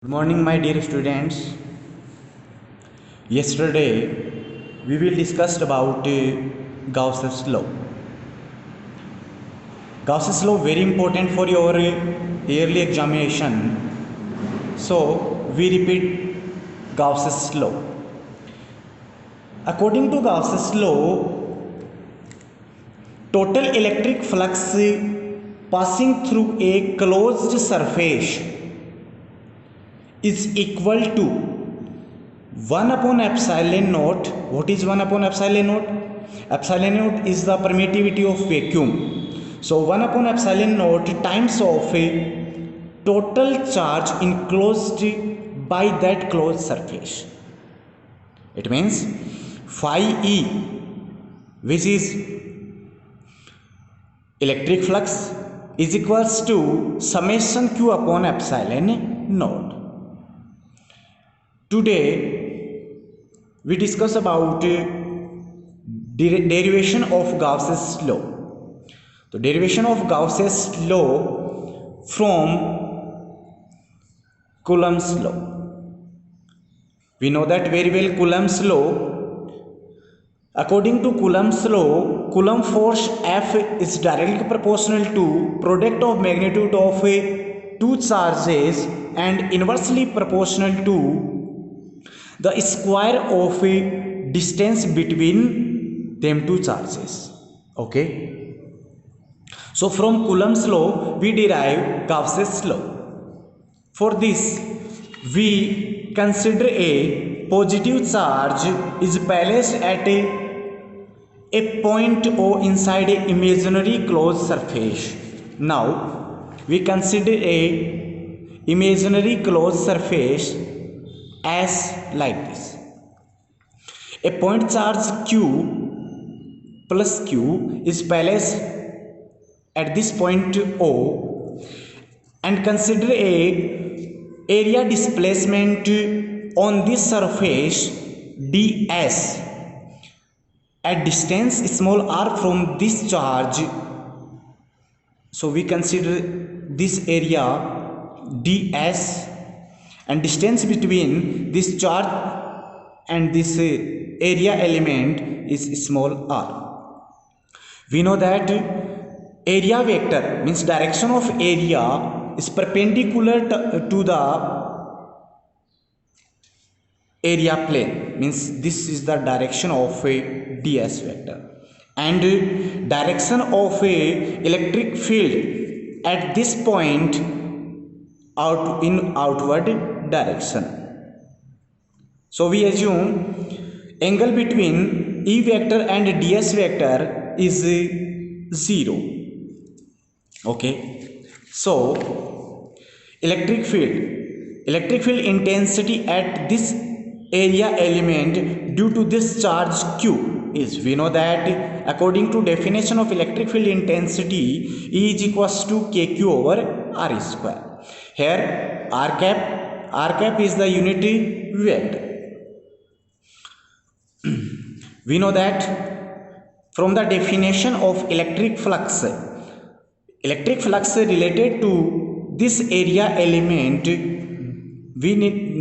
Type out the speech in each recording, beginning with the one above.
Good morning, my dear students. Yesterday, we will discuss about Gauss's law. Gauss's law very important for your yearly examination. So we repeat Gauss's law. According to Gauss's law, total electric flux passing through a closed surface is equal to 1 upon epsilon naught. What is 1 upon epsilon naught? Epsilon naught is the permittivity of vacuum. So 1 upon epsilon naught times of a total charge enclosed by that closed surface. It means phi E, which is electric flux, is equals to summation q upon epsilon naught. Today we discuss about derivation of Gauss's law. So derivation of Gauss's law from Coulomb's law. We know that very well. Coulomb's law. According to Coulomb's law, Coulomb force F is directly proportional to product of magnitude of two charges and inversely proportional to the square of a distance between them two charges. Okay. So from Coulomb's law, we derive Gauss's law. For this, we consider a positive charge is placed at a point O inside a imaginary closed surface. Now, we consider a imaginary closed surface as like this. A point charge Q plus Q is placed at this point O, and consider a area displacement on this surface ds at distance small r from this charge. So we consider this area ds, and distance between this charge and this area element is small r. We know that area vector means direction of area is perpendicular to the area plane, means this is the direction of a ds vector, and direction of a electric field at this point out in outward direction. So we assume angle between E vector and ds vector is 0. Okay. So electric field intensity at this area element due to this charge q is, we know that according to definition of electric field intensity, E is equals to kq over r square. Here r cap is the unity vector. We know that from the definition of electric flux related to this area element, we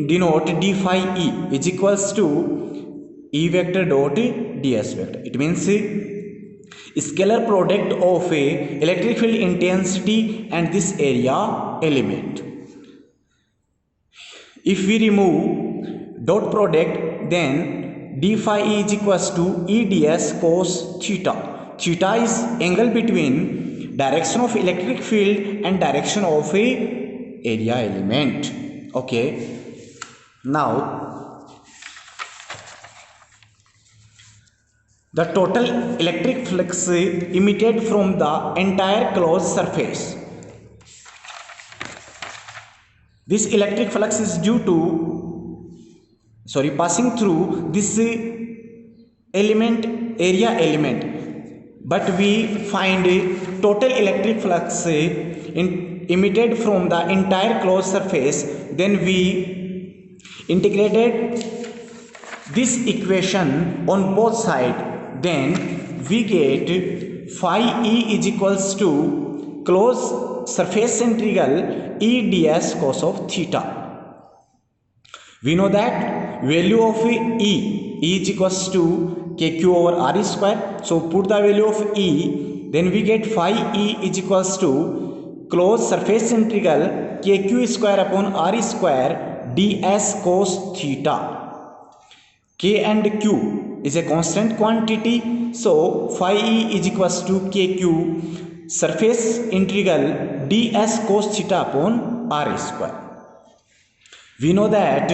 denote d phi E is equals to E vector dot ds vector. It means scalar product of a electric field intensity and this area element. If we remove dot product, then d phi E is equals to E ds cos theta. Theta is angle between direction of electric field and direction of a area element. Okay. Now, the total electric flux emitted from the entire closed surface. This electric flux is due to passing through this area element, but we find total electric flux emitted from the entire closed surface. Then we integrated this equation on both sides. Then we get phi E is equals to closed surface integral E ds cos of theta. We know that value of E is equals to KQ over R square. So put the value of E, then we get phi E is equals to closed surface integral KQ square upon R square ds cos theta. K and Q is a constant quantity, so phi E is equals to KQ surface integral ds cos theta upon R square. We know that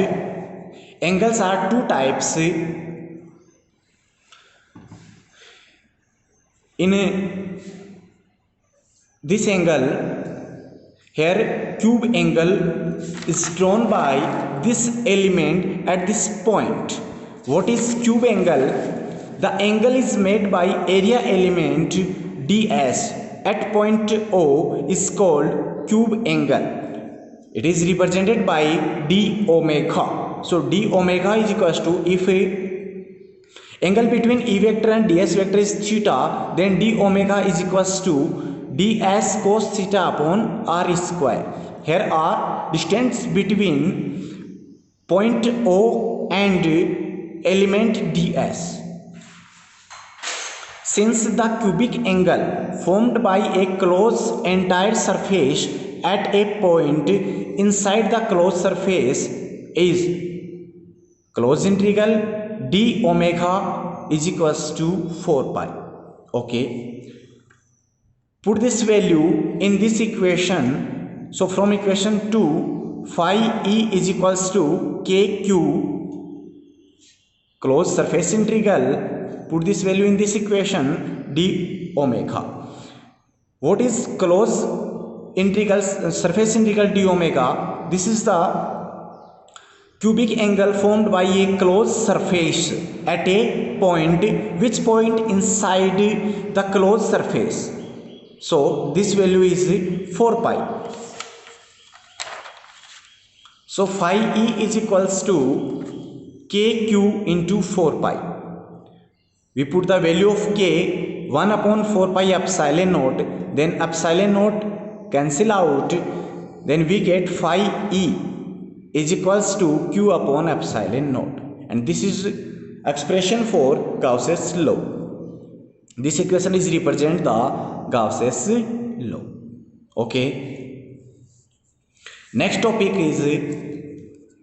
angles are two types. In this angle, here cube angle is drawn by this element at this point. What is cube angle? The angle is made by area element ds at point O is called cube angle. It is represented by d omega. So d omega is equals to, if angle between E vector and ds vector is theta, then d omega is equals to ds cos theta upon r square. Here are distance between point O and element ds. Since the cubic angle formed by a closed entire surface at a point inside the closed surface is closed integral d omega is equals to 4 pi. Okay, put this value in this equation. So from equation 2, phi E is equals to KQ closed surface integral, put this value in this equation, d omega. What is closed integral surface integral d omega? This is the cubic angle formed by a closed surface at a point. Which point? Inside the closed surface. So this value is 4 pi. So phi E is equals to KQ into 4 pi. We put the value of K 1 upon 4 pi epsilon naught, then epsilon naught cancel out, then we get phi E is equals to Q upon epsilon naught, and this is expression for Gauss's law. This equation is represent the Gauss's law. Okay. Next topic is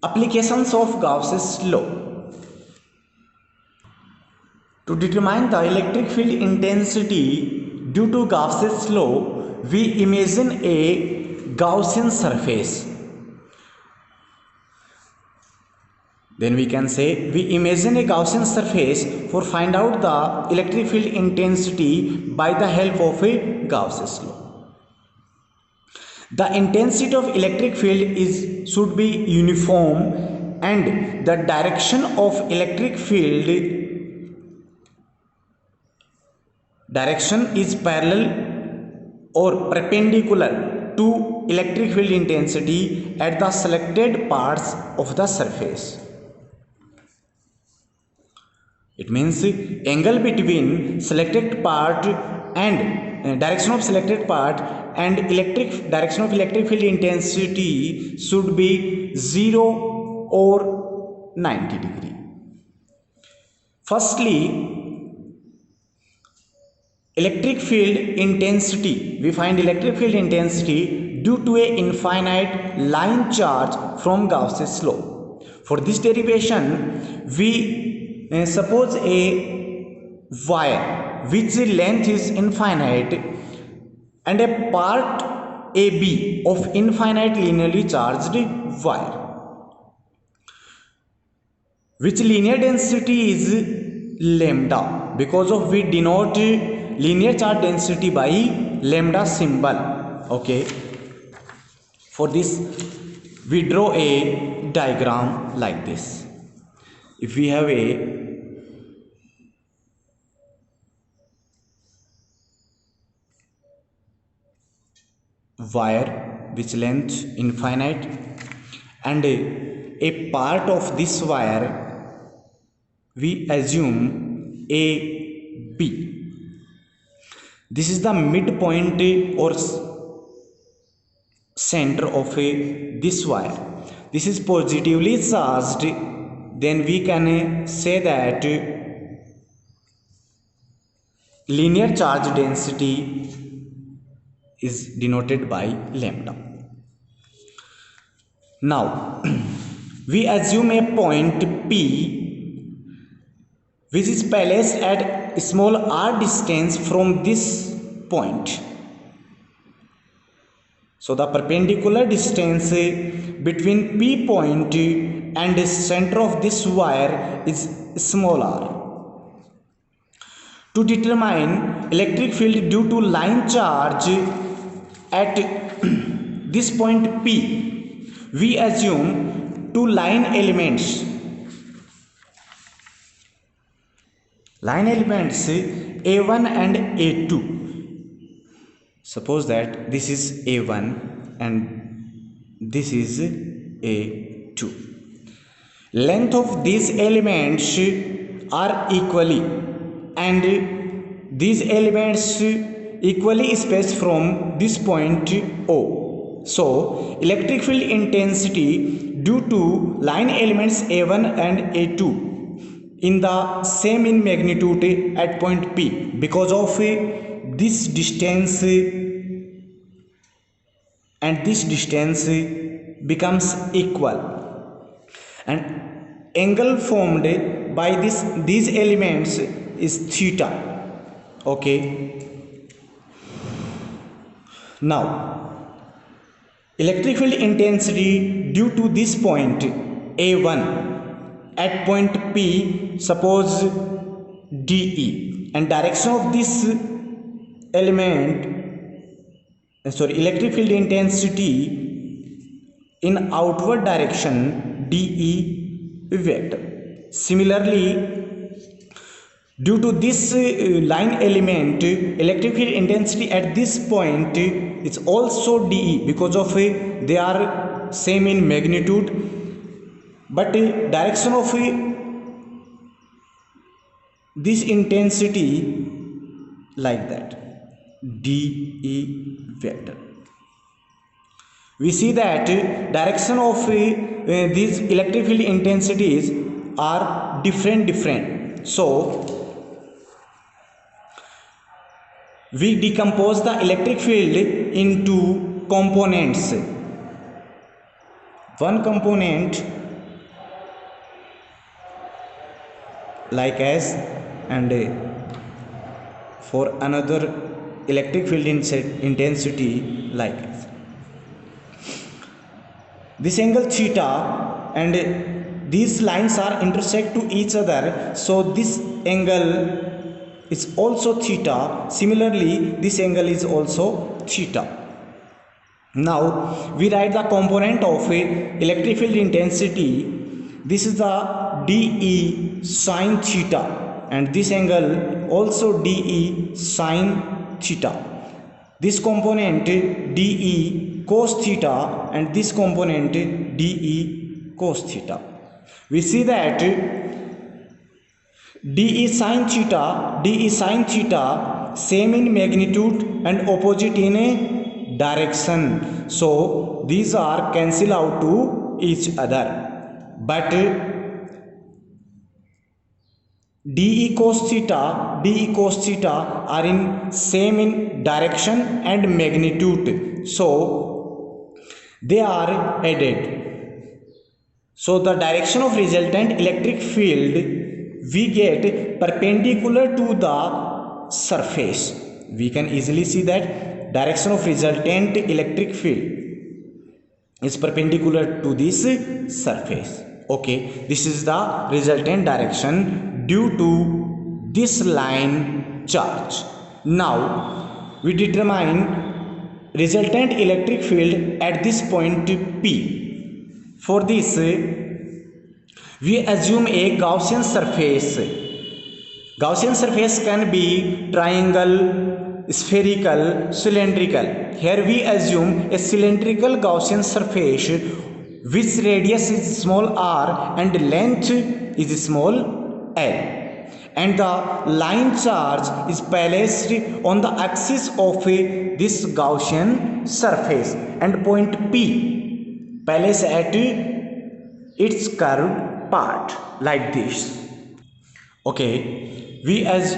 applications of Gauss's law. To determine the electric field intensity due to Gauss's law, we imagine a Gaussian surface. Then we can say we imagine a Gaussian surface for find out the electric field intensity by the help of a Gauss's law. The intensity of electric field should be uniform, and the direction of electric field direction is parallel or perpendicular to electric field intensity at the selected parts of the surface. It means angle between selected part and direction of selected part and direction of electric field intensity should be 0 or 90 degree. Firstly, electric field intensity. We find electric field intensity due to a infinite line charge from Gauss's law. For this derivation, we suppose a wire which length is infinite and a part AB of infinite linearly charged wire, which linear density is lambda, because of we denote linear charge density by lambda symbol. Okay, for this we draw a diagram like this. If we have a wire which length infinite and a part of this wire we assume AB. This is the midpoint or center of this wire. this is positively charged, then we can say that linear charge density is denoted by lambda. Now we assume a point P which is placed at small r distance from this point. So the perpendicular distance between P point and the center of this wire is small r. To determine electric field due to line charge at this point P, we assume two line elements. Line elements A1 and A2. Suppose that this is A1 and this is A2. Length of these elements are equally, and these elements equally spaced from this point O. So electric field intensity due to line elements A1 and A2 in the same in magnitude at point P, because of this distance and this distance becomes equal, and angle formed by these elements is theta. Okay, now electric field intensity due to this point A1 at point P, suppose DE, and direction of this electric field intensity in outward direction DE vector. Similarly, due to this line element, electric field intensity at this point is also DE, because of they are same in magnitude, but direction of this intensity like that, DE vector. We see that direction of these electric field intensities are different. So we decompose the electric field into components. One component like as, and for another electric field intensity like as. This angle theta and these lines are intersect to each other, so this angle is also theta. Similarly, this angle is also theta. Now we write the component of electric field intensity. This is the DE sine theta, and this angle also DE sine theta. This component DE cos theta, and this component DE cos theta. We see that DE sine theta same in magnitude and opposite in a direction, so these are cancel out to each other. But DE cos theta are in same in direction and magnitude, so they are added. So the direction of resultant electric field we get perpendicular to the surface. We can easily see that direction of resultant electric field is perpendicular to this surface. Okay, this is the resultant direction due to this line charge. Now we determine resultant electric field at this point P. For this we assume a Gaussian surface. Gaussian surface can be triangle, spherical, cylindrical. Here we assume a cylindrical Gaussian surface which radius is small r and length is small l, and the line charge is placed on the axis of this Gaussian surface, and point P placed at its curved part like this. Okay, we as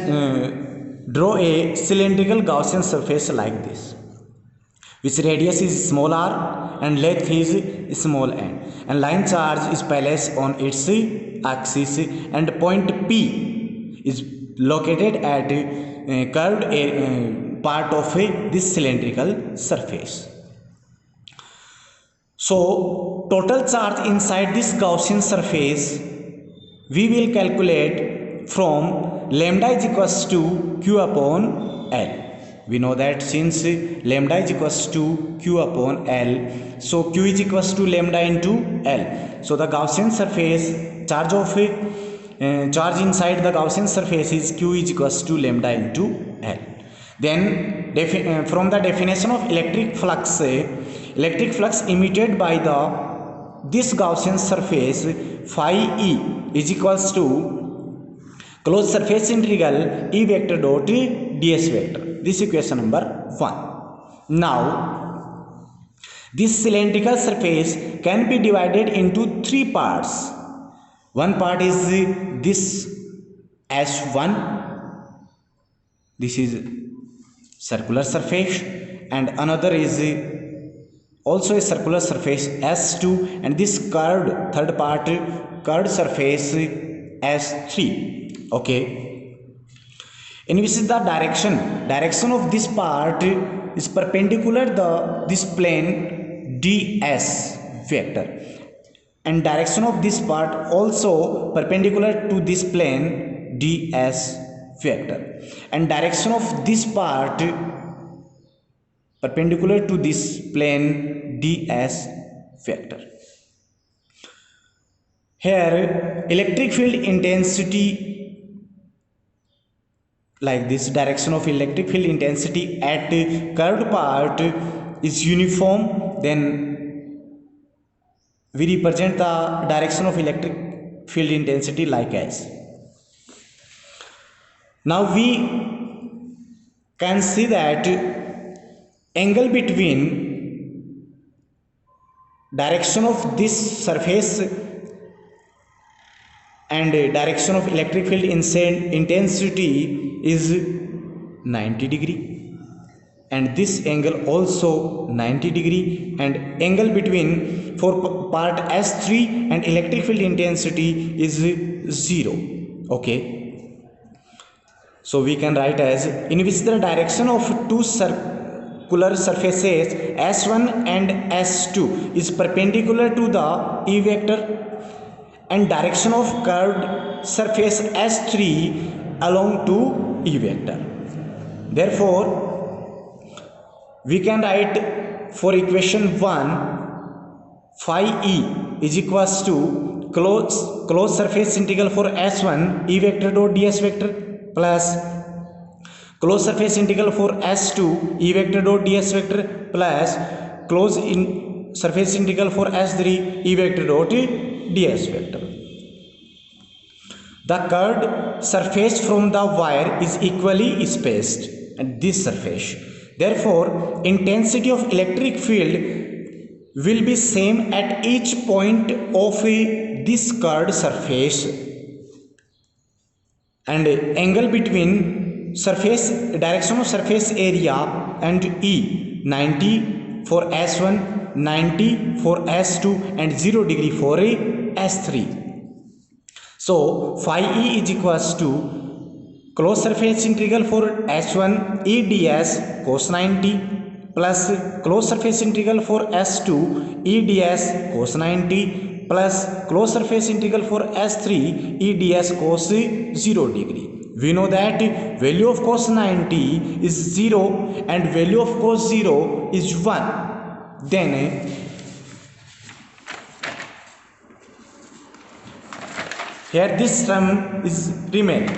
draw a cylindrical Gaussian surface like this, which radius is small r and length is small n, and line charge is placed on its axis, and point P is located at curved part of this cylindrical surface. So total charge inside this Gaussian surface we will calculate from lambda is equals to q upon L. We know that since lambda is equals to q upon L, so q is equals to lambda into L. So the Gaussian surface charge charge inside the Gaussian surface is q is equals to lambda into L. Then from the definition of electric flux emitted by this Gaussian surface phi E is equals to closed surface integral E vector dot ds vector. This is equation number 1. Now this cylindrical surface can be divided into 3 parts. One part is this S1, this is circular surface, and another is also a circular surface S2, and this curved third part curved surface S3. Okay, in which is the direction of this part is perpendicular this plane ds vector, and direction of this part also perpendicular to this plane ds vector, and direction of this part perpendicular to this plane ds vector. Here electric field intensity, like this direction of electric field intensity at curved part is uniform, then we represent the direction of electric field intensity like as. Now we can see that angle between direction of this surface and direction of electric field intensity is 90 degree, and this angle also 90 degree, and angle between for part S3 and electric field intensity is 0. Okay, so we can write as in which the direction of two circular surfaces S1 and S2 is perpendicular to the E vector, and direction of curved surface S3 along to E vector. Therefore we can write for equation 1 phi E is equals to closed surface integral for S1 E vector dot ds vector plus closed surface integral for S2 E vector dot ds vector plus closed surface integral for S3 E vector dot ds vector. The curved surface from the wire is equally spaced at this surface. Therefore, intensity of electric field will be same at each point of this curved surface, and angle between surface direction of surface area and E 90 for S1, 90 for S2, and 0 degree for S3. So phi E is equals to closed surface integral for S1 E ds cos 90 plus closed surface integral for S2 E ds cos 90 plus closed surface integral for S3 E ds cos 0 degree. We know that value of cos 90 is 0 and value of cos 0 is 1. Then here this term is remain.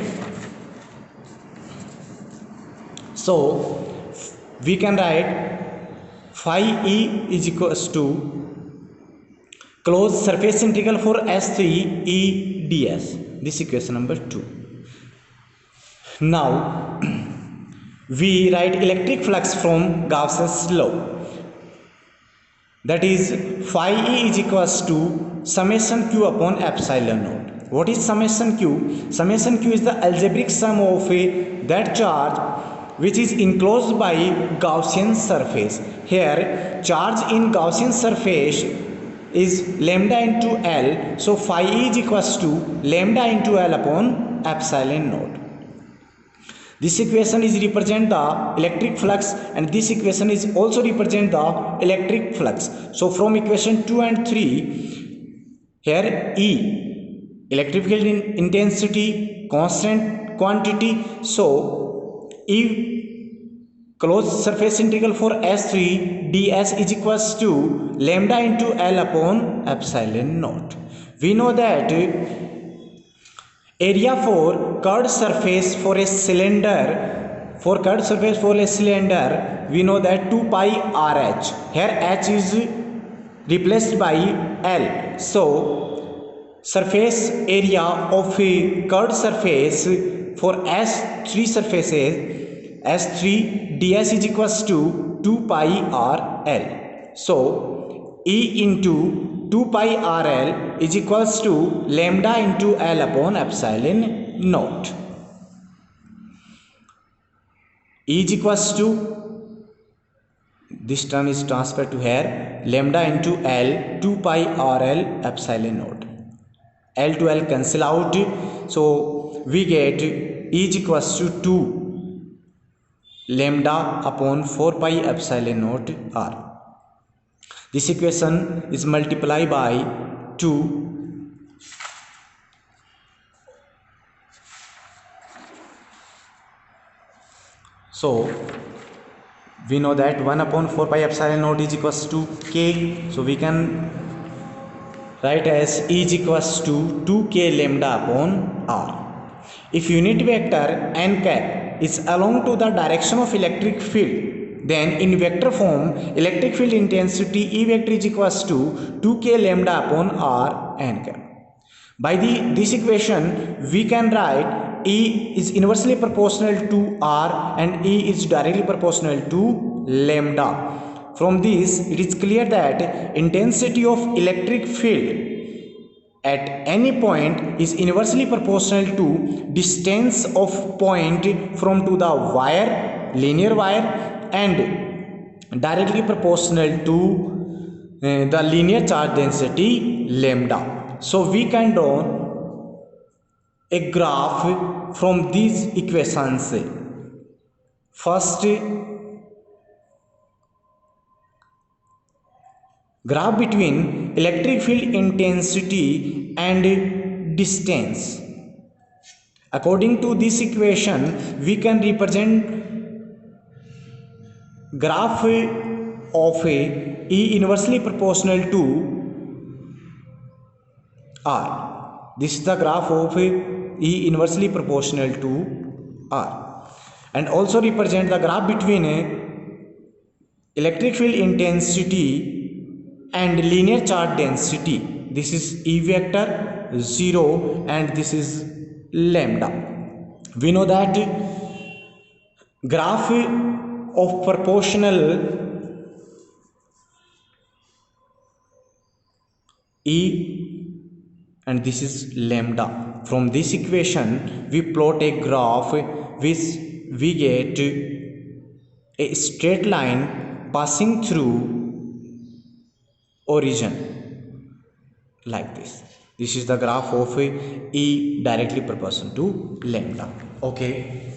So we can write phi E is equals to closed surface integral for S3 E ds. This equation number 2. Now we write electric flux from Gauss's law, that is phi E is equals to summation q upon epsilon naught. What is summation q? Summation q is the algebraic sum of that charge which is enclosed by Gaussian surface. Here charge in Gaussian surface is lambda into L, so phi is equals to lambda into L upon epsilon naught. This equation is represent the electric flux, and this equation is also represent the electric flux. So from equation 2 and 3, here E, electric field intensity, constant quantity. So E closed surface integral for S3 ds is equals to lambda into L upon epsilon naught. We know that area for curved surface for a cylinder, we know that 2 pi RH. Here H is replaced by L. So surface area of a curved surface for S3 surfaces, S3 ds is equals to 2 pi RL. So E into 2 pi RL is equals to lambda into L upon epsilon naught. E is equals to, this term is transferred to here, lambda into L, 2 pi RL epsilon naught. L to L cancel out, so we get E is equals to 2 lambda upon 4 pi epsilon naught R. This equation is multiplied by 2. So we know that 1 upon 4 pi epsilon naught is equals to k. So we can write as E is equals to 2k lambda upon R. If unit vector n cap is along to the direction of electric field, then in vector form electric field intensity E vector is equals to 2k lambda upon R n cap. By this equation we can write E is inversely proportional to R and E is directly proportional to lambda. From this it is clear that intensity of electric field at any point is inversely proportional to distance of point from to the wire, linear wire, and directly proportional to the linear charge density lambda. So we can draw a graph from these equations. First, graph between electric field intensity and distance. According to this equation, we can represent graph of a E inversely proportional to R. This is the graph of a E inversely proportional to R. And also represent the graph between a electric field intensity and linear charge density. This is E vector 0 and this is lambda. We know that graph of proportional E and this is lambda. From this equation we plot a graph which we get a straight line passing through origin like this. This is the graph of E directly proportional to lambda. Okay.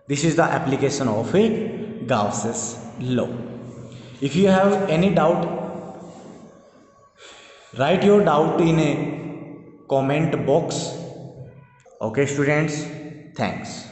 This is the application of a Gauss's law. If you have any doubt, write your doubt in a comment box. Okay students, thanks.